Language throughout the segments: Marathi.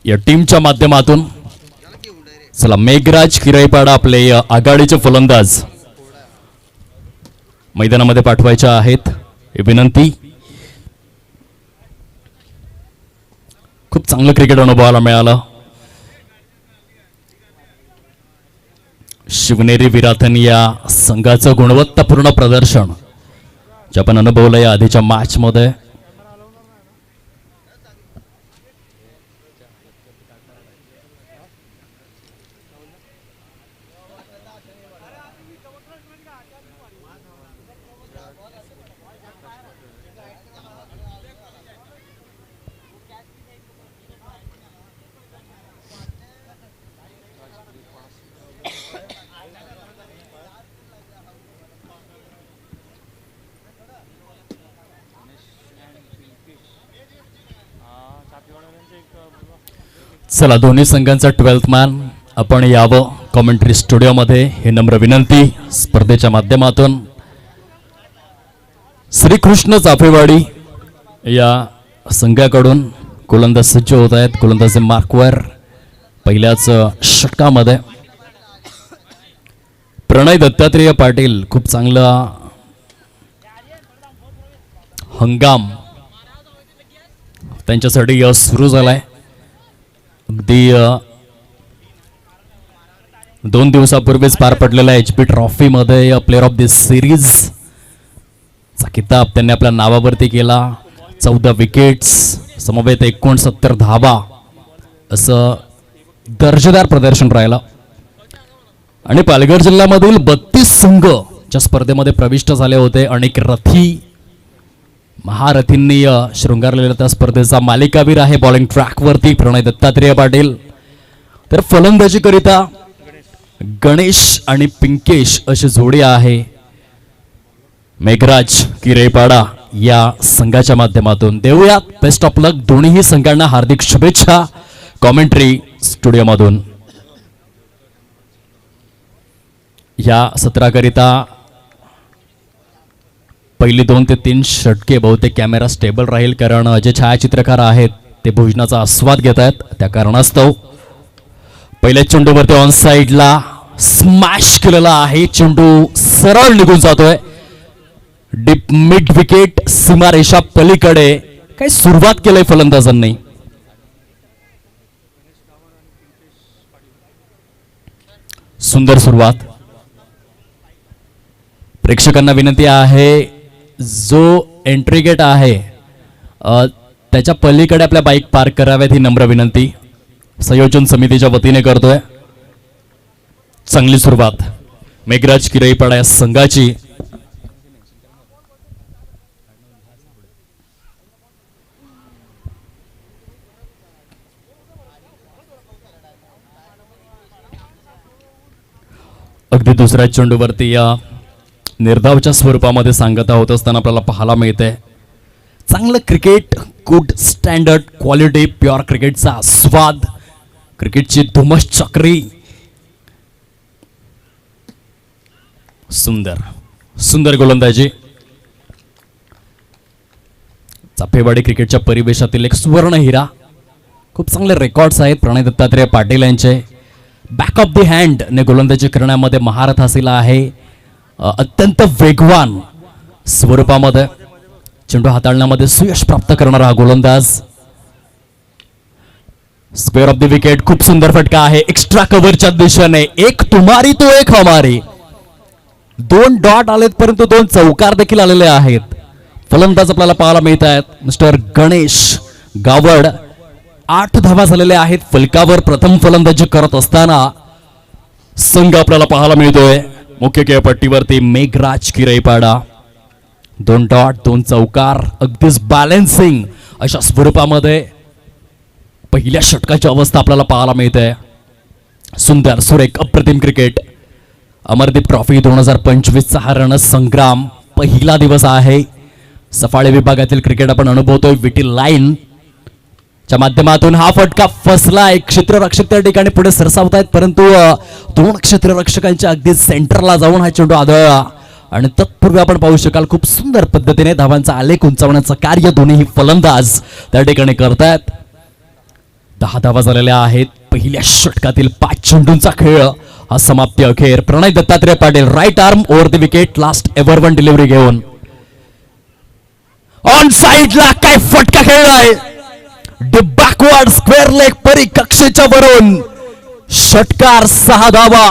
या टीमच्या माध्यमातून. चला मेघराज किरईपाडा आपले आघाडीचे फलंदाज मैदानामध्ये पाठवायचे आहेत ही विनंती. खूप चांगलं क्रिकेट अनुभवायला मिळालं. शिवनेरी विराथन या संघाचं गुणवत्तापूर्ण प्रदर्शन जे आपण अनुभवलं या आधीच्या मॅच मध्ये. चला दोन्ही संघांचा 12th मॅन आपण यावं कॉमेंट्री स्टुडिओमध्ये हे नम्र विनंती. स्पर्धेच्या माध्यमातून श्रीकृष्ण चाफेवाडी या संघाकडून गोलंदाज सज्ज होत आहेत. गोलंदाजी मार्कवर पहिल्याच षटकामध्ये प्रणय दत्तात्रेय पाटील खूप चांगला हंगाम त्यांच्यासाठी सुरू झालाय. अगदी 2 दिवसापूर्वीच पार पडलेल्या HP ट्रॉफी मध्ये प्लेअर ऑफ द सिरीज चा किताब त्यांनी आपल्या नावावरती केला. 14 विकेट्स, समवेत 69 धावा असं दर्जेदार प्रदर्शन राहिलं. आणि पालघर जिल्ह्यामधील 32 संघ ज्या स्पर्धेमध्ये प्रविष्ट झाले होते. अनेक रथी महारथींनी शृंगारलेल्या त्या स्पर्धेचा मालिकावीर आहे बॉलिंग ट्रॅकवरती प्रणय दत्तात्रेय पाटील. तर फलंदाजी करिता गणेश आणि पिंकेश अशी जोडी आहे मेघराज किरईपाडा या संघाच्या माध्यमातून. देऊयात बेस्ट ऑफ लक दोन्ही संघांना हार्दिक शुभेच्छा कॉमेंट्री स्टुडिओमधून. या सत्राकरिता पहिली 2 ते 3 षटके बहुतेक कॅमेरा स्टेबल राहील, कारण जे छायाचित्रकार आहेत ते भोजनाचा आस्वाद घेत आहेत. त्या कारणास्तव पहिल्या चेंडूवरती ऑन साइडला स्मॅश केलेला आहे. चेंडू सरळ निघून जातोय डीप मिड विकेट सीमारेषा पलीकडे. काही सुरुवात केलंय फलंदाजांनी. सुंदर सुरुवात. प्रेक्षकांना विनंती आहे जो एंट्री गेट आहे त्याच्या पलीकडे आपल्या बाईक पार्क कराव्यात ही नम्र विनंती संयोजन समितीच्या वतीने करतोय. चांगली सुरुवात मेघराज किरईपाडा या संघाची. अगदी दुसऱ्या चेंडूवरती या निर्धावच्या स्वरूपामध्ये सांगता होत असताना आपल्याला पाहायला मिळते चांगलं cricket, good standard quality, pure क्रिकेटचा स्वाद, क्रिकेटची धुमस चक्री. सुंदर सुंदर गोलंदाजी. चाफेवाडी क्रिकेटच्या परिवेशातील एक सुवर्ण हिरा. खूप चांगले रेकॉर्ड्स आहेत प्रणय दत्तात्रेय पाटील यांचे. बॅक ऑफ द हँड ने गोलंदाजी करण्यामध्ये महारथ हासिल आहे. अत्यंत वेगवान स्वरूपामध्ये चेंडू हाताळण्यामध्ये सुयश प्राप्त करणारा हा गोलंदाज. Square of the wicket. खूप सुंदर फटका आहे एक्स्ट्रा कव्हरच्या दिशेने. एक तुम्हारी तो एक हमारी. 2 डॉट आलेत परंतु 2 चौकार देखील आलेले आहेत. फलंदाज आपल्याला पाहायला मिळत आहेत मिस्टर गणेश गावड. 8 धावा झालेल्या आहेत फलकावर. प्रथम फलंदाजी करत असताना संघ आपल्याला पाहायला मिळतोय मुख्य खेळपट्टीवरती मेघराज किरईपाडा. 2 डॉट 2 चौकार अगदीच बॅलन्सिंग अशा स्वरूपामध्ये पहिल्या षटकाची अवस्था आपल्याला पाहायला मिळते. सुंदर सुरेख अप्रतिम क्रिकेट. अमरदीप ट्रॉफी 2025चा हा रणसंग्राम पहिला दिवस आहे. सफाळे विभागातील क्रिकेट आपण अनुभवतोय. विटी लाईन च्या माध्यमातून हा फटका फसला. एक क्षेत्ररक्षक त्या ठिकाणी पुढे सरसावतायत परंतु 2 क्षेत्ररक्षकांच्या अगदी सेंटरला जाऊन हा चेंडू आदळला. आणि तत्पूर्वी आपण पाहू शकाल खूप सुंदर पद्धतीने धावांचा आलेख उंचावण्याचं कार्य दोन्ही फलंदाज त्या ठिकाणी करतायत. 10 धावा झालेल्या आहेत पहिल्या षटकातील 5 चेंडूंचा खेळ हा समाप्ती अखेर. Pranay Dattatray Patil right arm over the wicket last over one delivery घेऊन ऑन साइडला काय फटका खेळलाय. बॅकवर्ड स्क्वेअर लेग परिकक्षेच्या वरून षटकार 6 धावा.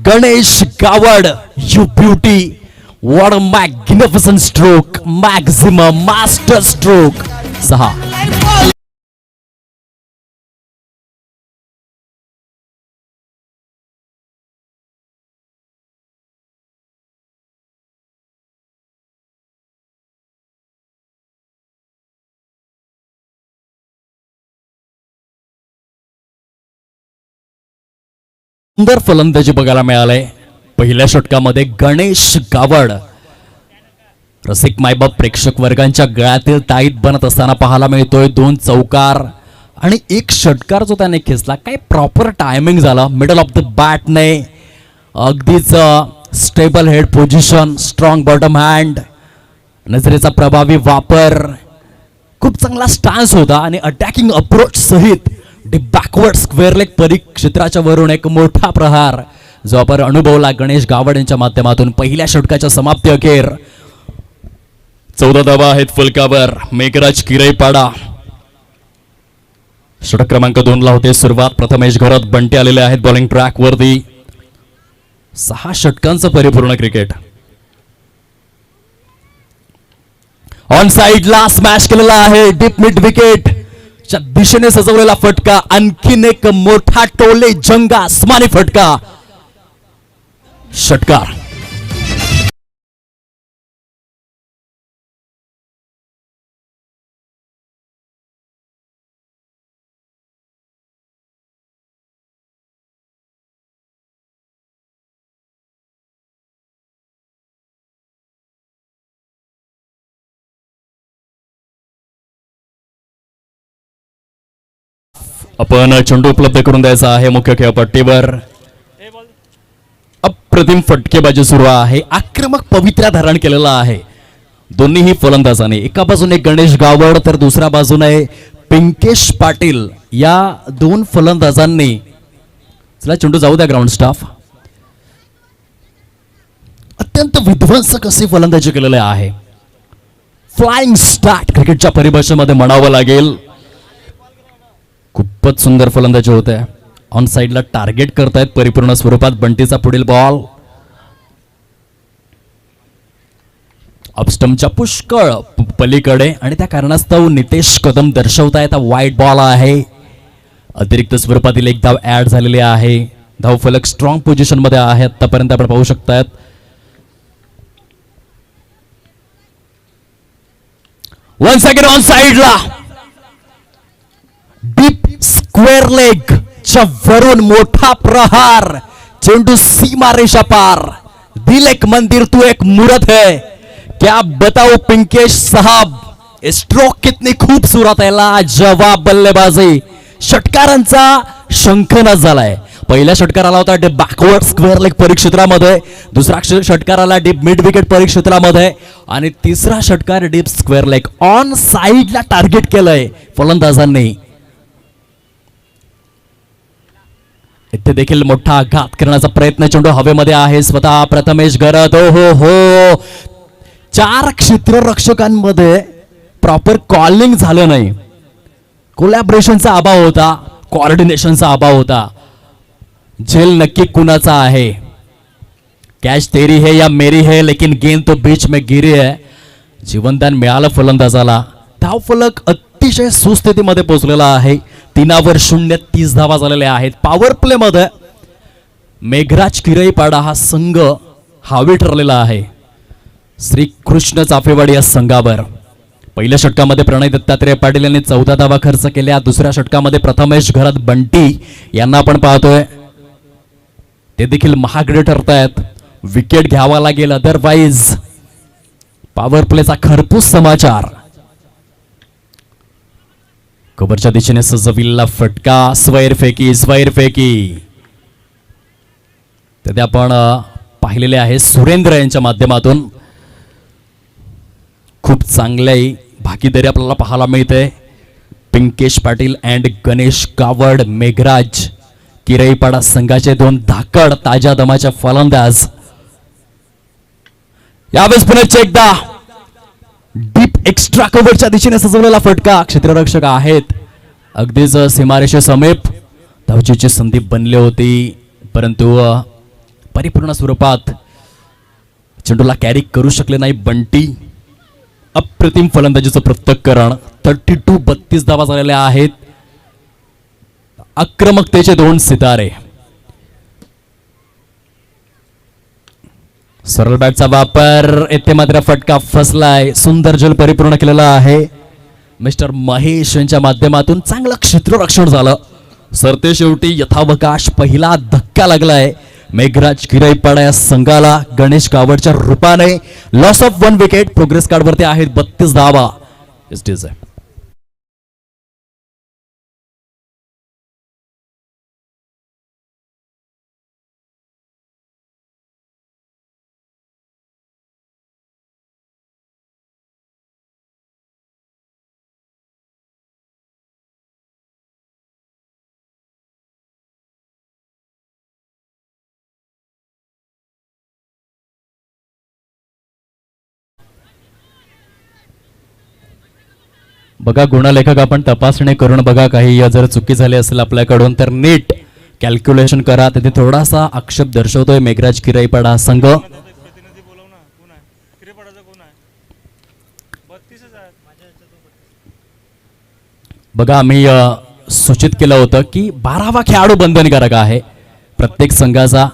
Ganesh Gawad you beauty what a magnificent stroke maximum master stroke 6. सुंदर फलंदाजी बघायला मिळाले पहिल्या षटकामध्ये. गणेश गावड रसिक मायबाप प्रेक्षक वर्गांच्या गळ्यातील ताईत बनत असताना पाहायला मिळतोय. 2 चौकार आणि 1 षटकार जो त्याने खेचला. काय प्रॉपर टायमिंग झाला मिडल ऑफ द बॅटने. अगदीच stable head position strong bottom hand नजरेचा प्रभावी वापर खूप चांगला स्टान्स होता आणि अटॅकिंग अप्रोच सहित बॅकवर्ड स्क्वेअर लेग परिक्षेत्राच्या वरून एक मोठा प्रहार जो आपण अनुभवला गणेश गावड यांच्या माध्यमातून. पहिल्या षटकाच्या समाप्ती अखेर 14 धावा आहेत फलकावर. मेघराज किरईपाडा षटक क्रमांक 2 ला होते सुरुवात. प्रथमेश घरत बंटी आलेले आहेत बॉलिंग ट्रॅक वरती. 6 षटकांचं परिपूर्ण क्रिकेट. ऑन साइडला स्मॅश केलेला आहे डीप मिड विकेट च्या दिशेने सजवलेला फटका. आणखीन एक मोठा टोले जंगा आसमानी फटका. षटकार आपण चेंडू उपलब्ध करून द्यायचा आहे मुख्य खेळपट्टीवर. अप्रतिम फटकेबाजी सुरू आहे. आक्रमक पवित्रा धारण केलेला आहे दोन्हीही फलंदाजांनी. एका बाजूने गणेश गावड तर दुसऱ्या बाजूने पिंकेश पाटील या 2 फलंदाजांनी. चला चेंडू जाऊ द्या ग्राउंड स्टाफ. अत्यंत विध्वंसक असे फलंदाजी केलेले आहे. फ्लाइंग स्टार्ट क्रिकेटच्या परिभाषेमध्ये म्हणावं लागेल. खूपच सुंदर फलंदाजी होते. ऑन साइडला टार्गेट करतायत परिपूर्ण स्वरूपात. बंटीचा पुढील बॉल अपस्टम्पच्या पुष्कळ पलीकडे आणि त्या कारणास्तव नितेश कदम दर्शवतायत वाईट बॉल आहे. अतिरिक्त स्वरूपातील 1 धाव ऍड झालेली आहे. धाव फलक स्ट्रॉंग पोझिशन मध्ये आहे आतापर्यंत आपण पाहू शकतात. वन्स अगेन ऑन साइडला डीप स्क्वेअर लेग च्या वरून मोठा प्रहार. चेंडू सीमा रेषा पार. दिल एक मंदिर तू एक मूर्त है. क्या बताओ पिंकेश साहब स्ट्रोक कितनी खूबसूरत है. लाजवाब बल्लेबाजी. षटकारांचा शंखनाद झालाय. पहिल्या षटकाराला होता डीप बॅकवर्ड स्क्वेअर लेग परिक्षेत्रामध्ये. दुसरा षटकाराला डीप मिड विकेट परिक्षेत्रामध्ये आणि तिसरा षटकार डीप स्क्वेअर लेग. ऑन साइडला टार्गेट केलंय फलंदाजांनी. इथे देखील मोठा आघात करण्याचा प्रयत्न. चेंडू हवेमध्ये आहे. स्वतः प्रथमेश घरत. हो 4 क्षेत्ररक्षकांमध्ये प्रॉपर कॉलिंग झालं नाही. कोलॅबरेशनचा अभाव होता. कोऑर्डिनेशनचा अभाव होता. झेल नक्की कुणाचा आहे. कॅच तेरी है या मेरी है लेकिन गेंद तो बीच में गिरी है. जीवनदान मिळालं फलंदाजाला. धाव फलक अतिशय सुस्थितीमध्ये पोहोचलेला आहे. 3/0 30 धावा झालेल्या आहेत. पॉवर प्ले मध्ये मेघराज किरईपाडा हा संघ हावी ठरलेला आहे श्री कृष्ण चाफेवाडी या संघावर. पहिल्या षटकामध्ये प्रणय दत्तात्रय पाटील यांनी 14 धावा खर्च केल्या. दुसऱ्या षटकामध्ये प्रथमेश घरत बंटी यांना आपण पाहतोय. ते देखील महागडे ठरतायत. विकेट घ्यावा लागेल अदरवाईज. पॉवर प्लेचा खरपूस समाचार. कव्हरच्या दिशेने सजविलेला फटका. स्वैर फेकी ते आपण पाहिलेले आहे सुरेंद्र यांच्या माध्यमातून. खूप चांगली भागीदारी आपल्याला पाहायला मिळते. पिंकेश पाटील अँड गणेश कावड मेघराज किरईपाडा संघाचे दोन धाकड ताज्या दमाच्या फलंदाज. यावेळेस पुन्हा एकदा डीप एक्स्ट्रा कव्हरच्या दिशेने सजवलेला फटका. क्षेत्ररक्षक आहेत अगदीच सीमारेषे समीप. धावचीची संधी बनली होती परंतु परिपूर्ण स्वरूपात चेंडूला कॅरी करू शकले नाही बंटी. अप्रतिम फलंदाजीचं पृथक्करण. 32 धावा झालेल्या आहेत. आक्रमकतेचे दोन सितारे. सरळ बॅटचा वापर येथे मात्र फटका फसलाय. सुंदर जल परिपूर्ण केलेला आहे मिस्टर महेश यांच्या माध्यमातून. चांगलं क्षेत्ररक्षण झालं. सरते शेवटी यथावकाश पहिला धक्का लागलाय मेघराज किरईपाडा या संघाला गणेश कावडच्या रूपाने. Loss of 1 wicket. Progress card वरती आहेत 32 धावा. बघा गुणलेखक आपण तपासणी करून बघा. काही जर चुकी झाली असेल आपल्याकडून तर नीट कॅल्क्युलेशन करा. तिथे थोडासा आक्षेप दर्शवतोय मेघराज किरईपाडा संघ. बघा आम्ही सूचित केलं होतं की 12वा खेळाडू बंधनकारक आहे प्रत्येक संघाचा.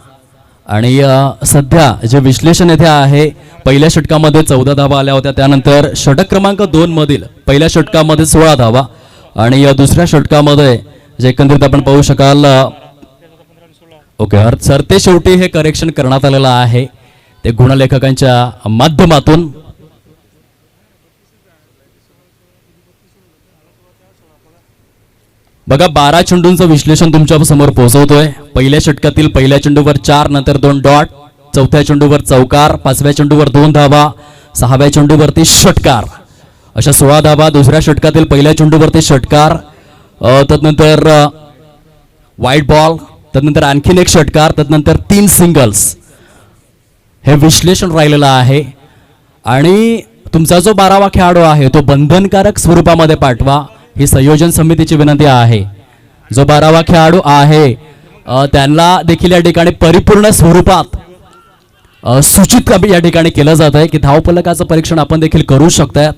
आणि सध्या जे विश्लेषण येथे आहे पहिल्या षटकामध्ये 14 धावा आल्या होत्या. त्यानंतर षटक क्रमांक 2 मधील पहिल्या षटकामध्ये 16 धावा आणि दुसऱ्या षटकामध्ये जे एकंदरीत आपण पाहू शकाल. ओके सर ते शेवटी हे करेक्शन करण्यात आलेलं आहे ते गुणलेखकांच्या माध्यमातून. बघा 12 चेंडूंचं विश्लेषण तुमच्या समोर पोहोचवतोय. पहिल्या षटकातील पहिल्या चेंडूवर 4 नंतर 2 डॉट. चौथ्या चेंडूवर चौकार. 5व्या चेंडूवर 2 धावा. 6व्या चेंडूवरती षटकार. अशा 16 धावा. दुसऱ्या षटकातील पहिल्या चेंडूवरती षटकार. तदनंतर वाईट बॉल. तदनंतर आणखीन एक षटकार. तदनंतर 3 सिंगल्स. हे विश्लेषण राहिलेलं आहे. आणि तुमचा जो 12वा खेळाडू आहे तो बंधनकारक स्वरूपामध्ये पाठवा ही संयोजन समितीची विनंती आहे. जो 12वा खेळाडू आहे त्यांना देखील या ठिकाणी परिपूर्ण स्वरूपात सूचित या ठिकाणी केलं जात आहे की धावफलकाचं परीक्षण आपण देखील करू शकता.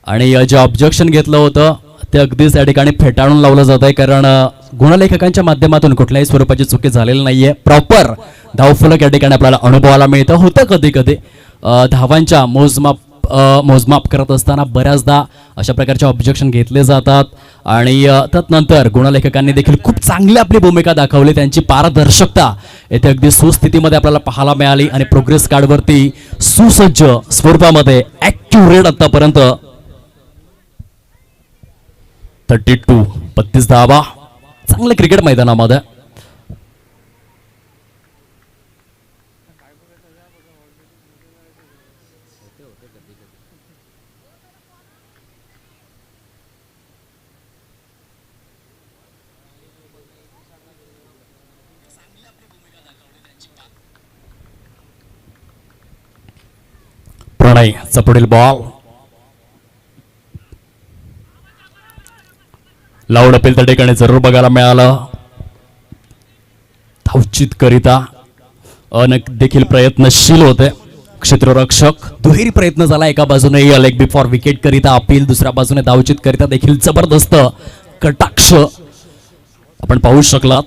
आणि जे ऑब्जेक्शन घेतलं होतं ते अगदीच या ठिकाणी फेटाळून लावलं जात आहे कारण गुणलेखकांच्या माध्यमातून कुठल्याही स्वरूपाची चुकी झालेली नाहीये. प्रॉपर धावफलक या ठिकाणी आपल्याला अनुभवायला मिळतं. होतं कधी कधी धावांच्या मोजमाप करत असताना बऱ्याचदा अशा प्रकारचे ऑब्जेक्शन घेतले जातात. आणि तदनंतर गुणलेखकांनी देखील खूप चांगली आपली भूमिका दाखवली. त्यांची पारदर्शकता येथे अगदी सुस्थितीमध्ये आपल्याला पाहायला मिळाली. आणि प्रोग्रेस कार्डवरती सुसज्ज स्वरूपामध्ये ॲक्युरेट आतापर्यंत 32 धावा. चांगले क्रिकेट मैदानामध्ये. प्रणय पुढील बॉल. लाऊड अपील त्या ठिकाणी जरूर बघायला मिळालं. धावचित करिता देखील प्रयत्नशील होते क्षेत्ररक्षक. दुहेरी प्रयत्न झाला. एका बाजूने लेग बिफोर विकेट करिता अपील. दुसऱ्या बाजूने धावचित करिता देखील जबरदस्त कटाक्ष आपण पाहू शकलात.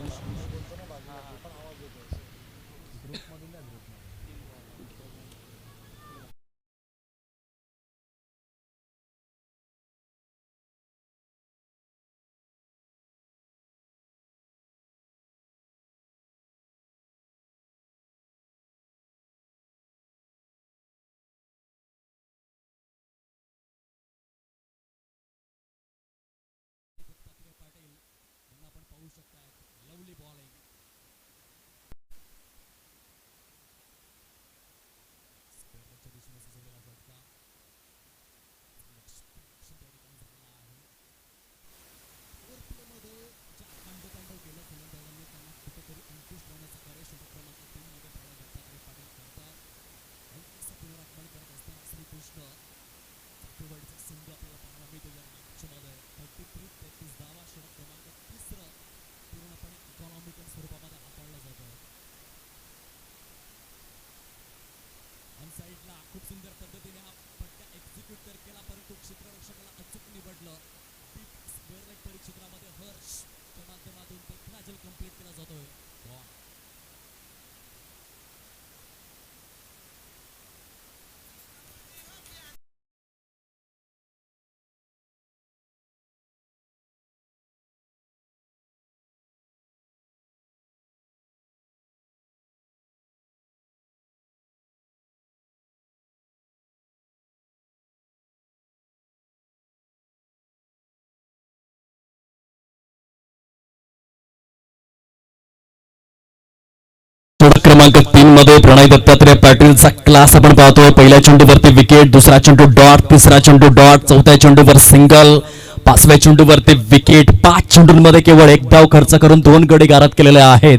क्रमांक 3 मध्ये प्रणय दत्तात्रय पाटीलचा क्लास आपण पाहतोय. पहिल्या चेंडूवरती विकेट, दुसरा चेंडू डॉट, तिसरा चेंडू डॉट, चौथ्या चेंडूवर सिंगल, पाचव्या चेंडूवरती विकेट. 5 चेंडूंमध्ये केवळ 1 धाव खर्च करून 2 गडी गारद केलेले आहेत.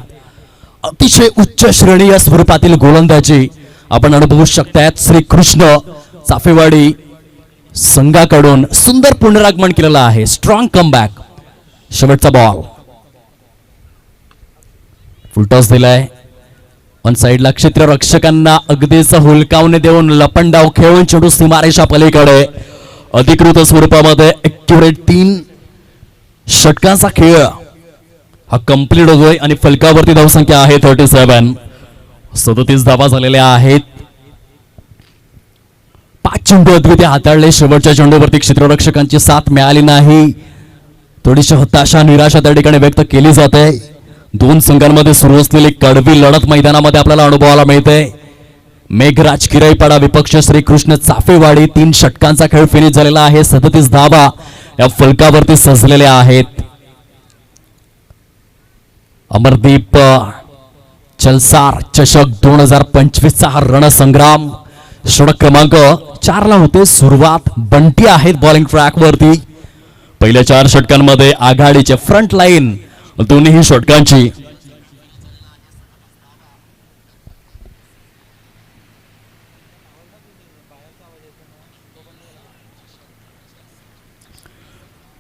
अतिशय उच्च श्रेणी या स्वरूपातील गोलंदाजी आपण अनुभवू शकतायत. श्रीकृष्ण चाफेवाडी संघाकडून सुंदर पुनरागमन केलेलं आहे. Strong comeback. शेवटचा बॉल फुलटॉस दिलाय ऑन साइडला. क्षेत्ररक्षकांना अगदीच हुलकावणे देऊन लपंडाव खेळून चेंडू सीमारेषा पलीकडे. अधिकृत स्वरूपामध्ये ॲक्युरेट 3 षटकांचा खेळ हा कंप्लीट होतोय आणि फलकावरती धावसंख्या आहे 37. 37 धावा झालेल्या आहेत. 5 चेंडू अद्वितीय हाताळले. शेवटच्या चेंडूवरती क्षेत्ररक्षकांची साथ मिळाली नाही. थोडीशी हताशा निराशा त्या ठिकाणी व्यक्त केली जाते. 2 संघांमध्ये सुरू असलेली कडवी लढत मैदानामध्ये आपल्याला अनुभवायला मिळते. मेघराज किराईपाडा विपक्ष श्रीकृष्ण चाफेवाडी. 3 षटकांचा खेळ फिनिश झालेला आहे. 37 धावा या फलकावरती सजलेल्या आहेत. अमरदीप चलसार चषक 2025 चा हा रणसंग्राम. षटक क्रमांक 4 ला होते सुरुवात. बंटी आहेत बॉलिंग ट्रॅक वरती. पहिल्या 4 षटकांमध्ये आघाडीचे फ्रंट लाईन दोन्ही षटकांची.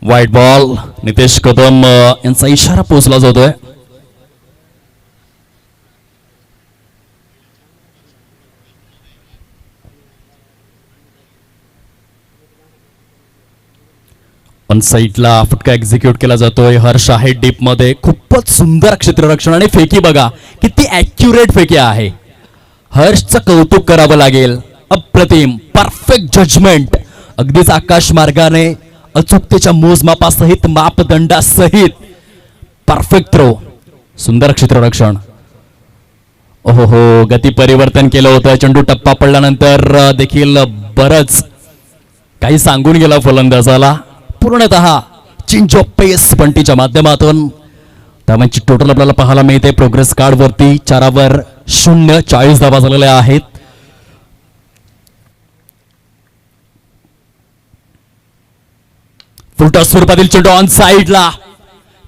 White ball. नितेश कदम यांचा इशारा पोहोचला जातोय. ऑन साईडला फटका एक्झिक्यूट केला जातोय. हर्ष आहे डीप मध्ये. खूपच सुंदर क्षेत्ररक्षण आणि फेकी बघा किती ॲक्युरेट फेकी आहे. हर्षचं कौतुक करावं लागेल. अप्रतिम परफेक्ट जजमेंट. अगदीच आकाश मार्गाने अचूकतेच्या मोजमापासहित मापदंडासहित परफेक्ट थ्रो. सुंदर क्षेत्ररक्षण. ओहो गती परिवर्तन केलं होतं. चेंडू टप्पा पडल्यानंतर देखील बरंच काही सांगून गेला फलंदाजाला. पूर्णतः चेंज ऑफ पेस बंटीच्या माध्यमातून धावांची टोटल आपल्याला पाहायला मिळते. प्रोग्रेस कार्ड वरती 4वर 0. 40 धावा झालेल्या आहेत. फुलटॉस स्वरूपातील चेंडू ऑन साइडला.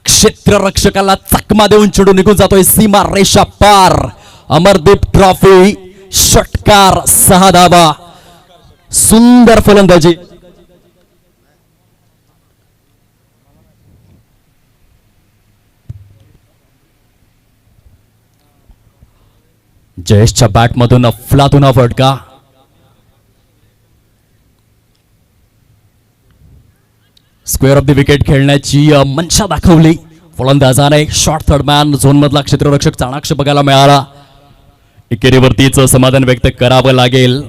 क्षेत्ररक्षकाला चकमा देऊन चेंडू निघून जातोय सीमा रेषा पार. अमरदीप ट्रॉफी षटकार 6 धावा. सुंदर फलंदाजी. जयेशच्या बॅटमधून अफलातून फटका. स्क्वेअर ऑफ द विकेट खेळण्याची मनशा दाखवली फलंदाजाने. शॉर्ट थर्ड मॅन झोन मधला क्षेत्ररक्षक चाणाक्ष बघायला मिळाला. एकेरीवरतीच समाधान व्यक्त करावं लागेल.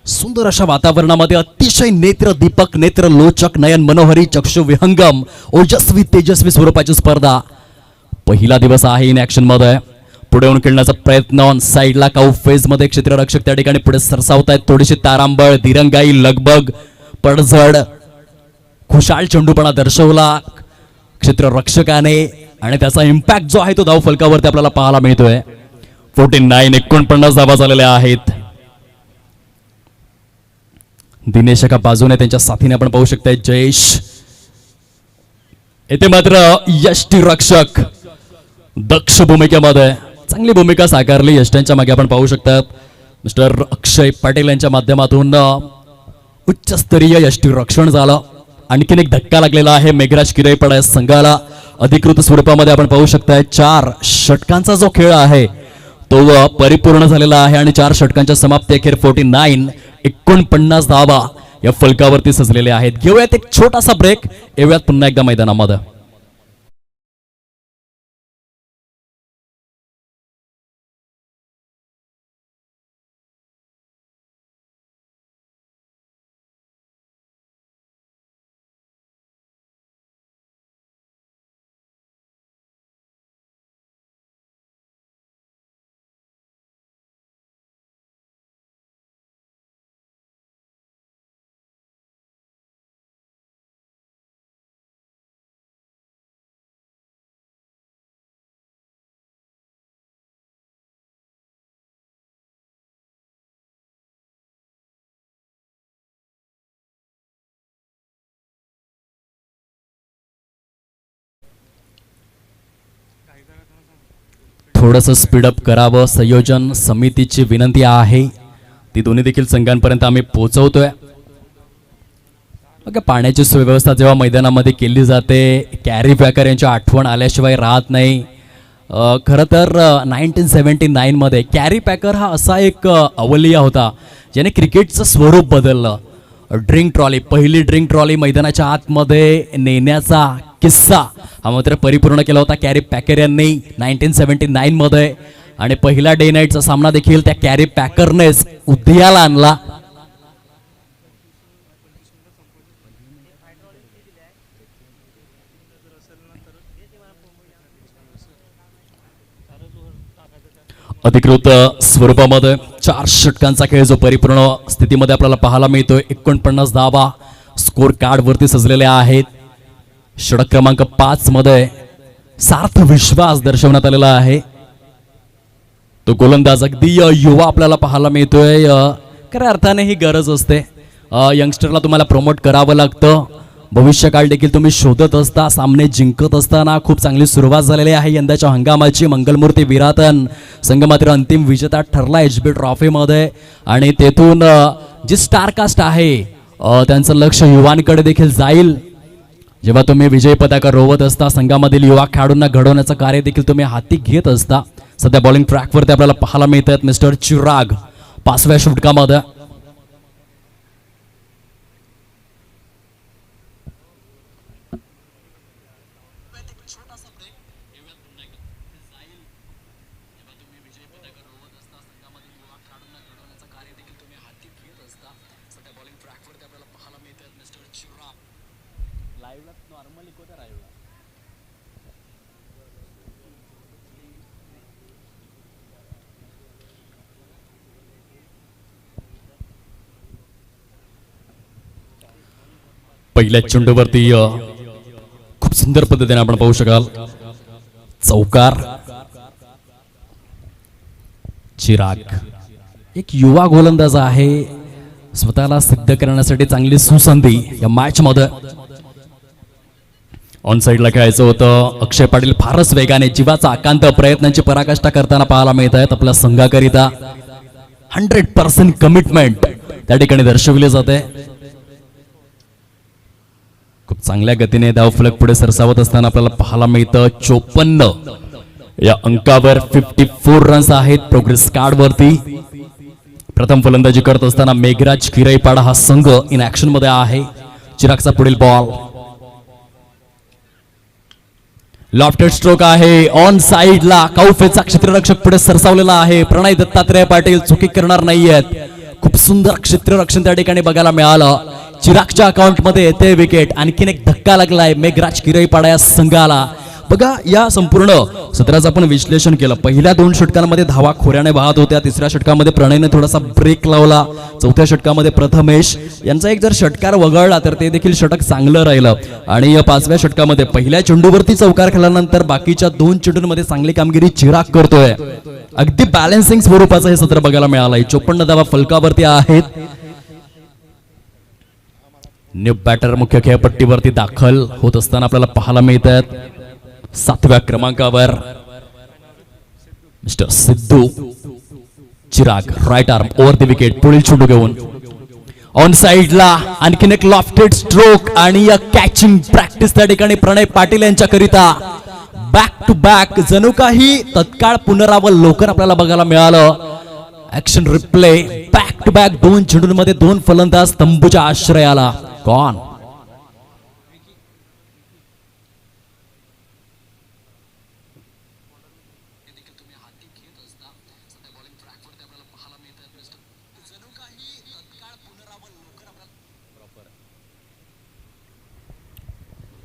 सुंदर अशा वातावरणामध्ये अतिशय नेत्र दीपक, नेत्र लोचक, नयन मनोहरी, चक्षु विहंगम, ओजस्वी तेजस्वी स्वरूपाची स्पर्धा. पहिला दिवस आहे इन ऍक्शन मध्ये. पुढे येऊन खेळण्याचा प्रयत्न ऑन साइडला. काऊ फेज मध्ये क्षेत्ररक्षक त्या ठिकाणी पुढे सरसावत आहेत. थोडीशी तारांबळ, दिरंगाई, लगबग, पडझड, खुशाल चेंडूपणा दर्शवला क्षेत्ररक्षकाने आणि त्याचा इम्पॅक्ट जो आहे तो धाव फलकावरती आपल्याला पाहायला मिळतोय. 49 धावा झालेल्या आहेत. दिनेश एका बाजूने त्यांच्या साथीने आपण पाहू शकताय जयेश. येथे मात्र यष्टीरक्षक दक्ष भूमिकेमध्ये चांगली भूमिका साकारली. यष्ट्यांच्या मागे आपण पाहू शकतात मिस्टर अक्षय पाटील यांच्या माध्यमातून उच्चस्तरीय यष्टीरक्षण झालं. आणखीन एक धक्का लागलेला आहे मेघराज किरईपाडा या संघाला. अधिकृत स्वरूपामध्ये आपण पाहू शकताय 4 षटकांचा जो खेळ आहे तो परिपूर्ण झालेला आहे आणि 4 षटकांच्या समाप्ती अखेर 49 धावा या फलकावरती सजलेले आहेत. घेऊयात एक छोटासा ब्रेक, येऊयात पुन्हा एकदा मैदानामध्ये. थोडंसं स्पीडअप करावं, संयोजन समितीची विनंती आहे, ती दोन्ही देखील संघांपर्यंत आम्ही पोहोचवतोय. बघा, पाण्याची सुव्यवस्था जेव्हा मैदानामध्ये केली जाते, कॅरी पॅकर यांची आठवण आल्याशिवाय राहत नाही. खरं तर 1979 मध्ये कॅरी पॅकर हा असा एक अवलिया होता ज्याने क्रिकेटचं स्वरूप बदललं. ड्रिंक ट्रॉली, पहिली ड्रिंक ट्रॉली मैदानाच्या आतमध्ये नेण्याचा किस्सा हा मात्र परिपूर्ण केला होता कॅरी पॅकर यांनी 1979 मध्ये. आणि पहिला डे नाईटचा सामना देखील त्या कॅरी पॅकरनेच उदयाला आणला. अधिकृत स्वरूपामध्ये 4 षटकांचा खेळ जो परिपूर्ण स्थितीमध्ये आपल्याला पाहायला मिळतोय. 49 धावा स्कोर कार्ड वरती सजलेले आहेत. षटक क्रमांक 5 मध्ये सार्थ विश्वास दर्शवण्यात आलेला आहे. तो गोलंदाज अगदी युवा आपल्याला पाहायला मिळतोय. खऱ्या अर्थाने ही गरज असते. यंगस्टरला तुम्हाला प्रमोट करावं लागतं. भविष्यकाळ देखील तुम्ही शोधत असता. सामने जिंकत असताना खूप चांगली सुरुवात झालेली आहे यंदाच्या हंगामाची. मंगलमूर्ती विरातन संघ मात्र अंतिम विजेता ठरला HB ट्रॉफीमध्ये. आणि तेथून जी स्टारकास्ट आहे त्यांचं लक्ष युवांकडे देखील जाईल. जेव्हा तुम्ही विजयी पताका रोवत असता, संघामधील युवा खेळाडूंना घडवण्याचं कार्य देखील तुम्ही हाती घेत असता. सध्या बॉलिंग ट्रॅकवरती आपल्याला पाहायला मिळतात मिस्टर चिराग 5व्या षटकामध्ये. पहिल्या चेंडूवरती खूप सुंदर पद्धतीने आपण पाहू शकाल चौकार. चिराग एक युवा गोलंदाज आहे. स्वतःला सिद्ध करण्यासाठी चांगली सुसंधी या मॅच मध्ये. ऑन साइडला खेळायचं होतं. अक्षय पाटील फारच वेगाने जीवाचा आकांत प्रयत्नांची पराकाष्ठा करताना पाहायला मिळत आहेत. आपल्या संघाकरिता 100% कमिटमेंट त्या ठिकाणी दर्शवली जाते. खूप चांगल्या गतीने धावफलक पुढे सरसावत असताना आपल्याला पाहायला मिळतं 54 या अंकावर 54 रन्स आहेत प्रोग्रेस कार्ड वरती. प्रथम फलंदाजी करत असताना मेघराज किरईपाडा हा संघ इन ऍक्शन मध्ये आहे. चिरागचा पुढील बॉल, लॉफ्टेड स्ट्रोक आहे ऑन साइडला. कौफेचा क्षेत्ररक्षक पुढे सरसावलेला आहे. प्रणय दत्तात्रय पाटील चुकी करणार नाहीयेत. खूप सुंदर क्षेत्ररक्षण त्या ठिकाणी बघायला मिळालं. चिरागच्या अकाउंट मध्ये येते विकेट. आणखीन एक धक्का लागलाय मेघराज किरईपाडा या संघाला. बघा, या संपूर्ण सत्राचं आपण विश्लेषण केलं. पहिल्या 2 षटकांमध्ये धावा खोऱ्याने वाहत होत्या. तिसऱ्या षटकामध्ये प्रणयने थोडासा ब्रेक लावला. चौथ्या षटकामध्ये प्रथमेश यांचा एक जर षटकार वगळला तर ते देखील षटक चांगलं राहिलं. आणि या 5व्या षटकामध्ये पहिल्या चेंडूवरती चौकार खेळल्यानंतर बाकीच्या 2 चेंडूंमध्ये चांगली कामगिरी चिराग करतोय. अगदी बॅलन्सिंग स्वरूपाचं हे सत्र बघायला मिळालंय. 54 धावा फलकावरती आहेत. न्यू बॅटर मुख्य खेळपट्टीवरती दाखल होत असताना आपल्याला पाहायला मिळतात 7व्या क्रमांकावर mister Sidhu. Chirag right arm over the wicket. पुढील चेंडू घेऊन ऑन साइडला आणखीन एक लॉफ्टेड स्ट्रोक आणि कॅचिंग प्रॅक्टिस त्या ठिकाणी प्रणय पाटील यांच्याकरिता बॅक टू बॅक जणू काही तत्काळ पुनरावलोकन आपल्याला बघायला मिळालं. Action replay back to back 2 चेंडूंमध्ये 2 फलंदाज तंबूच्या आश्रयाला. कॉन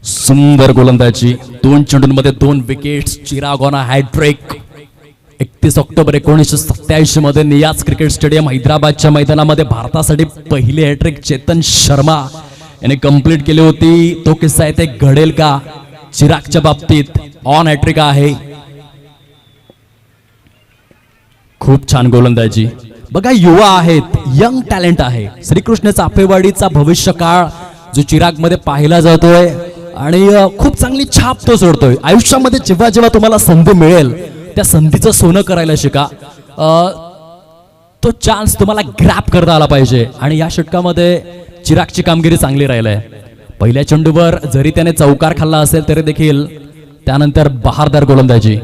सुंदर गोलंदाजी 2 चेंडूंमध्ये 2 wickets. Chirag on hattrick. 31 October 1987 मध्ये नियाज क्रिकेट स्टेडियम हैदराबादच्या मैदानामध्ये भारतासाठी पहिली हॅट्रिक चेतन शर्मा याने कंप्लीट केली होती. तो किस्सा आहे ते घडेल का चिरागच्या बाबतीत? ऑन हॅट्रिक आहे. खूप छान गोलंदाजी. बघा युवा आहेत, यंग टॅलेंट आहे. श्रीकृष्ण चाफेवाडीचा भविष्यकाळ जो चिराग मध्ये पाहिला जातोय आणि खूप चांगली छाप तो सोडतोय. आयुष्यामध्ये जेव्हा जेव्हा तुम्हाला संधी मिळेल त्या संधीचं सोनं करायला शिका. तो चान्स तुम्हाला ग्रॅप करता आला पाहिजे आणि या षटकामध्ये चिरागची कामगिरी चांगली राहिली आहे. पहिल्या चेंडूवर जरी त्याने चौकार खाल्ला असेल तरी देखील त्यानंतर बहारदार गोलंदाजी.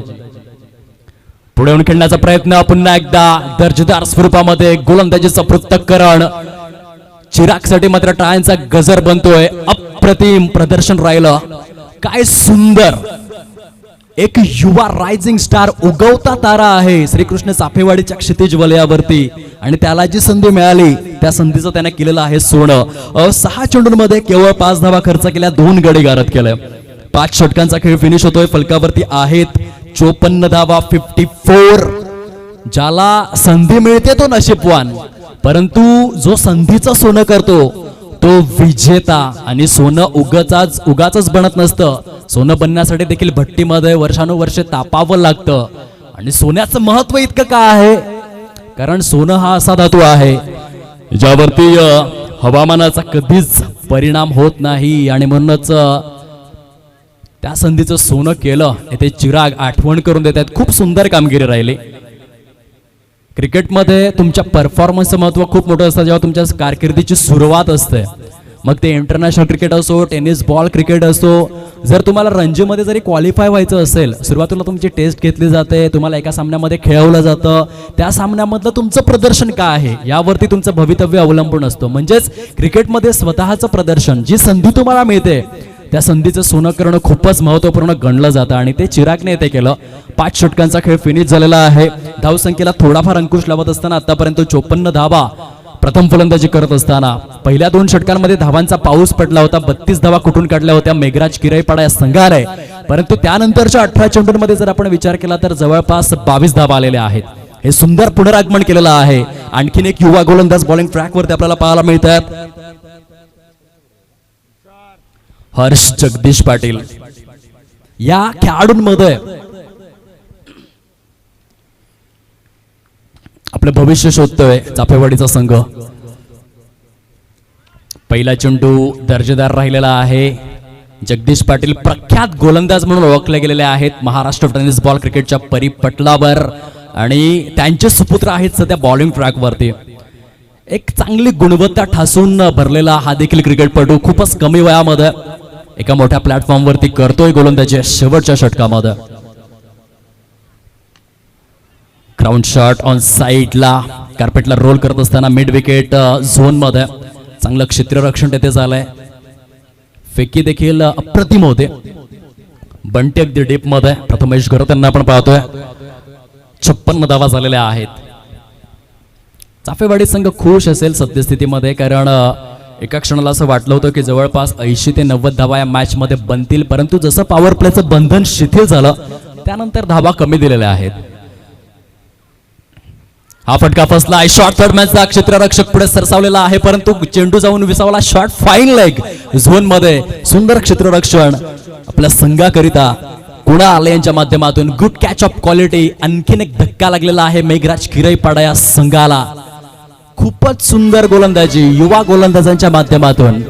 पुढे येऊन खेळण्याचा प्रयत्न पुन्हा एकदा दर्जेदार स्वरूपामध्ये गोलंदाजीचं पृथक्करण. चिरागसाठी मात्र टाळ्यांचा गजर बनतोय. अप्रतिम प्रदर्शन राहिलं. काय सुंदर एक युवा रायझिंग स्टार उगवता तारा आहे श्रीकृष्ण चाफेवाडीच्या क्षितिज वलयावरती आणि त्याला जी संधी मिळाली त्या संधीचं त्याने केलेलं आहे सोनं. 6 चेंडूंमध्ये केवळ 5 धावा खर्च केल्या, 2 गडी गारद केले. 5 षटकांचा खेळ फिनिश होतोय. फलकावरती आहेत 54 धावा, 54. ज्याला संधी मिळते तो नशीबवान, परंतु जो संधीचं सोनं करतो तो विजेता. आणि सोनं उगाच बनत नसतं. सोनं बनण्यासाठी देखील भट्टीमध्ये वर्षानुवर्षे तापावं लागतं. आणि सोन्याचं महत्व इतकं का आहे? कारण सोनं हा असा धातू आहे ज्यावरती हवामानाचा कधीच परिणाम होत नाही आणि म्हणूनच त्या संधीचं सोनं केलं. येथे चिराग आठवण करून देत आहेत. खूप सुंदर कामगिरी राहिली. क्रिकेटमध्ये तुमच्या परफॉर्मन्सचं महत्व खूप मोठं असतं जेव्हा तुमच्या कारकिर्दीची सुरुवात असते. मग ते इंटरनॅशनल क्रिकेट असो, टेनिस बॉल क्रिकेट असो. जर तुम्हाला रणजीमध्ये जरी क्वालिफाय व्हायचं असेल, सुरुवातीला तुमची टेस्ट घेतली जाते, तुम्हाला एका सामन्यामध्ये खेळवलं जातं. त्या सामन्यामधलं तुमचं प्रदर्शन काय आहे यावरती तुमचं भवितव्य अवलंबून असतं. म्हणजेच क्रिकेटमध्ये स्वतःचं प्रदर्शन, जी संधी तुम्हाला मिळते त्या संधीचं सोनं करणं खूपच महत्वपूर्ण गणलं जातं आणि ते चिरागने ते केलं. 5 षटकांचा खेळ फिनिश झालेला आहे. धावसंख्येला थोडाफार अंकुश लावत असताना आतापर्यंत 54 धावा प्रथम फलंदाजी करत असताना पहिल्या 2 षटकांमध्ये धावांचा पाऊस पडला होता. 32 धावा कुठून काढल्या होत्या मेघराज किरईपाडा या संघाने. परंतु त्यानंतरच्या 18 चेंडूंमध्ये जर आपण विचार केला तर जवळपास 22 धावा आलेल्या आहेत. हे सुंदर पुनरागमन केलेलं आहे. आणखीन एक युवा गोलंदाज बॉलिंग ट्रॅकवरती आपल्याला पाहायला मिळतात. हर्ष जगदीश पाटील या खेळाडूंमध्ये आपलं भविष्य शोधतोय चाफेवाडीचा संघ. पहिला चेंडू दर्जेदार राहिलेला आहे. जगदीश पाटील प्रख्यात गोलंदाज म्हणून ओळखले गेलेले आहेत महाराष्ट्र टेनिस बॉल क्रिकेटच्या परिपटलावर आणि त्यांचे सुपुत्र आहेत सध्या बॉलिंग ट्रॅकवरती. एक चांगली गुणवत्ता ठासून भरलेला हा देखील क्रिकेटपटू खूपच कमी वयामध्ये एका मोठ्या प्लॅटफॉर्मवरती करतोय गोलंदाजी शेवटच्या षटकामध्ये. ग्राउंड शॉट ऑन साइडला कार्पेटला रोल करत असताना मिड विकेट झोन मध्ये चांगलं क्षेत्ररक्षण तेथे झालंय. फेकी देखील अप्रतिम होते. बंटी अगदी डीप मध्ये प्रथमेश घर त्यांना आपण पाहतोय. 56 धावा झालेल्या आहेत. चाफेवाडी संघ खुश असेल सद्यस्थितीमध्ये कारण एका क्षणाला असं वाटलं होतं की जवळपास 80 ते 90 धावा या मॅच मध्ये बनतील, परंतु जसं पॉवर प्लेचं बंधन शिथिल झालं त्यानंतर धावा कमी दिलेल्या आहेत. हा फटका फसला. शॉर्ट थर्ड मॅचचा क्षेत्ररक्षक पुढे सरसावलेला आहे परंतु चेंडू जाऊन विसावला. शॉर्ट फाईन लेग झोन मध्ये सुंदर क्षेत्ररक्षण आपल्या संघाकरिता कुणा आले यांच्या माध्यमातून. Good catch of quality. आणखीन एक धक्का लागलेला आहे मेघराज किरईपाडा या संघाला. खूपच सुंदर गोलंदाजी युवा गोलंदाजांच्या माध्यमातून.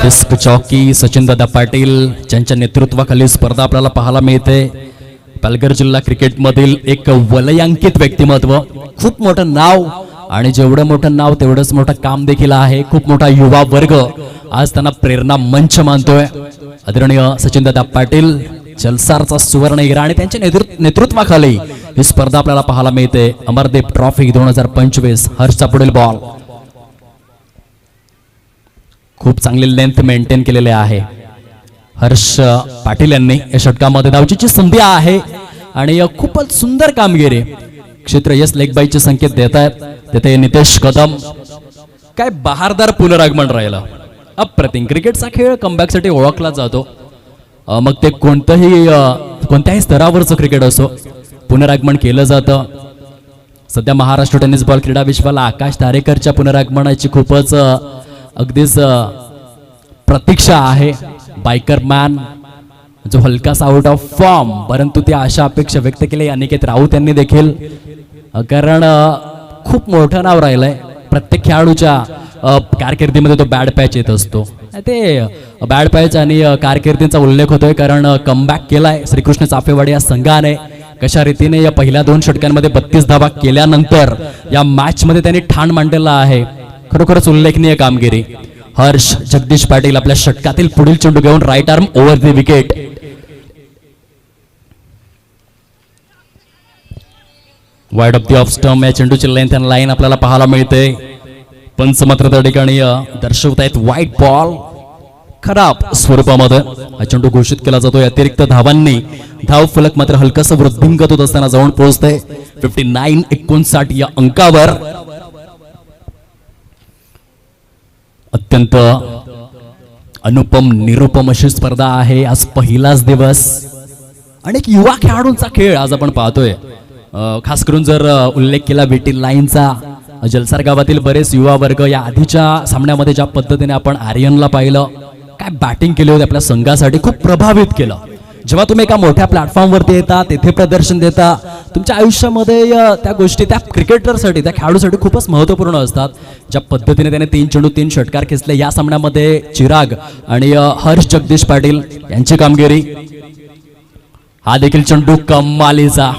डिस्क चॉकी सचिनदादा पाटील ज्यांच्या नेतृत्वाखाली स्पर्धा आपल्याला पाहायला मिळते. पालघर जिल्हा क्रिकेटमधील एक वलयांकित व्यक्तिमत्व, खूप मोठं नाव आणि जेवढं मोठं नाव तेवढंच मोठं काम देखील आहे. खूप मोठा युवा वर्ग आज त्यांना प्रेरणा मंच मानतोय. आदरणीय सचिनदादा पाटील जलसारचा सुवर्ण हिरा आणि त्यांच्या नेतृत्वाखाली ही स्पर्धा आपल्याला पाहायला मिळते. अमरदीप ट्रॉफी 2025. हर्षचा पुढील बॉल खूप चांगली लेंथ मेंटेन केलेले आहे. हर्ष पाटील यांनी या षटकामध्ये धावचीची संधी आहे आणि खूपच सुंदर कामगिरी. क्षेत्र यस लेग बाईचे संकेत देत आहेत. तिथे नितेश कदम. काय बहारदार पुनरागमन राहिलं. अप्रतिम. क्रिकेटचा खेळ कमबॅकसाठी ओळखला जातो. मग ते कोणत्याही स्तरावरचं क्रिकेट असो, पुनरागमन केलं जातं. सध्या महाराष्ट्र टेनिस बॉल क्रीडा विश्वाला आकाश तारेकरच्या पुनरागमनाची खूपच अगदीच प्रतीक्षा आहे. बायकर मॅन जो हलकासा आउट ऑफ फॉर्म, परंतु त्या अशा अपेक्षा व्यक्त केल्या अनिकेत राऊत यांनी देखील, कारण खूप मोठं नाव राहिलंय. प्रत्येक खेळाडूच्या कारकिर्दीमध्ये तो बॅड पॅच येत असतो. ते बॅड पॅच आणि कारकिर्दीचा उल्लेख होतोय कारण कमबॅक केलाय श्रीकृष्ण चाफेवाडी या संघाने. कशा रीतीने या पहिल्या 2 षटकांमध्ये 32 धावा केल्यानंतर या मॅच मध्ये त्यांनी ठाण मांडलेला आहे. खरोखरच उल्लेखनीय कामगिरी. हर्ष जगदीश पाटील आपल्या षटकातील पुढील चेंडू घेऊन right arm over the wicket. Wide off the off stump या चेंडूची लेंथ अँड लाईन आपल्याला पाहायला मिळते. पंच मात्र त्या ठिकाणी दर्शवत आहेत व्हाईट बॉल. खराब स्वरूपामध्ये हा चेंडू घोषित केला जातो. अतिरिक्त धावांनी धाव फलक मात्र हलकास वृद्धिंगत होत असताना जाऊन पोहोचते 59-59 या अंकावर. अत्यंत अनुपम निरुपम अशी स्पर्धा आहे. आज पहिलाच दिवस. अनेक युवा खेळाडूंचा खेळ आज आपण पाहतोय. खास करून जर उल्लेख केला विटी लाईनचा, जलसार गावातील बरेच युवा वर्ग या आधीच्या सामन्यामध्ये ज्या पद्धतीने आपण आर्यनला पाहिलं, काय बॅटिंग केली होती आपल्या संघासाठी, खूप प्रभावित केलं. जेव्हा तुम्ही एका मोठ्या प्लॅटफॉर्मवरती येता, तेथे प्रदर्शन देता, तुमच्या आयुष्यामध्ये त्या गोष्टी त्या क्रिकेटरसाठी, त्या खेळाडूसाठी खूपच महत्त्वपूर्ण असतात. ज्या पद्धतीने त्याने 3 चेंडू 3 षटकार खेचले या सामन्यामध्ये चिराग आणि हर्ष जगदीश पाटील यांची कामगिरी. हा देखील चेंडू कमालीचा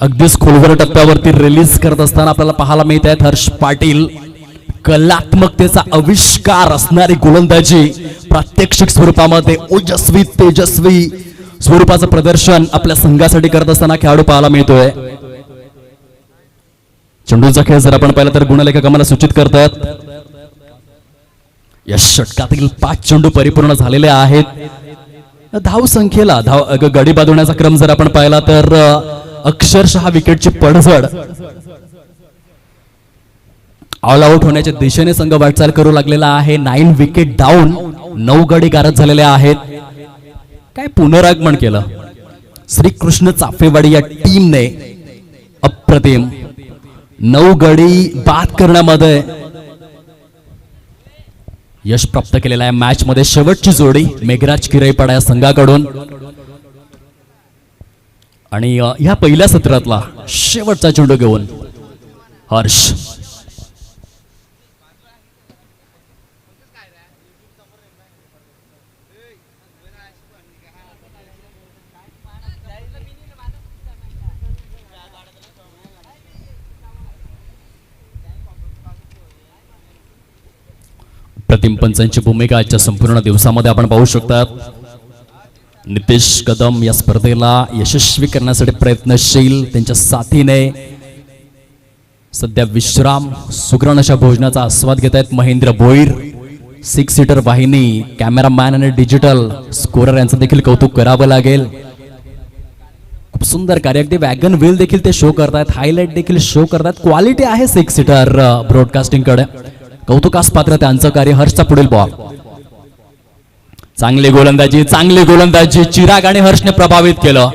अगदीच खोलवर टप्प्यावरती रिलीज करत असताना आपल्याला पाहायला मिळत आहेत हर्ष पाटील. कलात्मकतेचा आविष्कार असणारी गोलंदाजी प्रात्यक्षिक स्वरूपामध्ये ओजस्वी तेजस्वी स्वरूपाचं प्रदर्शन आपल्या संघासाठी करत असताना खेळाडू पाहायला मिळतोय. चेंडूचा खेळ जर आपण पाहिला तर गुणलेखक आम्हाला सूचित करतात या षटकातील 5 चेंडू परिपूर्ण झालेले आहेत. धाव संख्येला गडी बांधण्याचा क्रम जर आपण पाहिला तर अक्षरशः विकेटची पडझड. ऑल आउट होण्याच्या दिशेने संघ वाटचाल करू लागलेला आहे. 9 विकेट डाऊन, 9 गडी गारद झालेले आहेत. काय पुनरागमन केलं श्रीकृष्ण चाफेवाडी या टीमने. अप्रतिम 9 गडी बाद करण्यामध्ये यश प्राप्त केलेलं आहे. मॅच मध्ये शेवटची जोडी मेघराज किरईपाडा या संघाकडून आणि ह्या पहिल्या सत्रातला शेवटचा चेंडू घेऊन हर्ष. प्रतिम पंचांची भूमिका आजच्या संपूर्ण दिवसामध्ये आपण पाहू शकतात. नितेश कदम या स्पर्धेला यशस्वी करण्यासाठी प्रयत्नशील. त्यांच्या साथीने सध्या विश्राम सुग्रण अशा भोजनाचा आस्वाद घेत आहेत महेंद्र भोईर. 6 सीटर वाहिनी, कॅमेरामॅन आणि डिजिटल स्कोरर यांचं देखील कौतुक करावं लागेल. खूप सुंदर कार्य. अगदी वॅगन व्हील देखील ते शो करतायत, हायलाइट देखील शो करतायत. क्वालिटी आहे 6 सीटर ब्रॉडकास्टिंग कडे. कौतुकास पात्र त्यांचं कार्य. हर्षचा पुढील बॉल. चांगली गोलंदाजी चिराग आणि हर्षने प्रभावित केलं.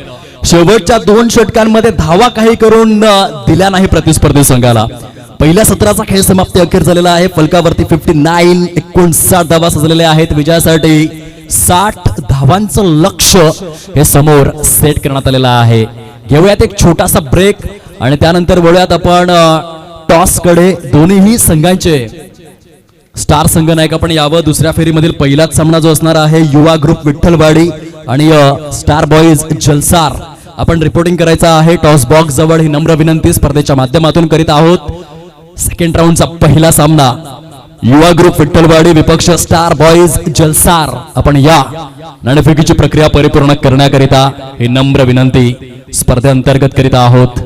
शेवटच्या 2 षटकांमध्ये धावा काही करून दिल्या नाही प्रतिस्पर्धी संघाला. पहिल्या सत्राचा खेळ समाप्ती अखेर झालेला आहे. फलकावरती 59-59 धावा सजलेल्या आहेत. विजयासाठी 60 धावांचं लक्ष्य हे समोर सेट करण्यात आलेलं आहे. घेऊयात एक छोटासा ब्रेक आणि त्यानंतर वळूयात आपण टॉस कडे. दोन्हीही संघांचे स्टार संघनायक आपण यावं. दुसऱ्या फेरीमधील पहिलाच सामना जो असणार आहे युवा ग्रुप विठ्ठलवाडी आणि स्टार बॉईज जलसार आपण रिपोर्टिंग करायचं आहे टॉस बॉक्स जवळ. ही नम्र विनंती स्पर्धेच्या माध्यमातून करीत आहोत. सेकंड राऊंडचा पहिला सामना युवा ग्रुप विठ्ठलवाडी विपक्ष स्टार बॉईज जलसार. आपण या नाणेफेकीची प्रक्रिया परिपूर्ण करण्याकरिता ही नम्र विनंती स्पर्धेअंतर्गत करीत आहोत.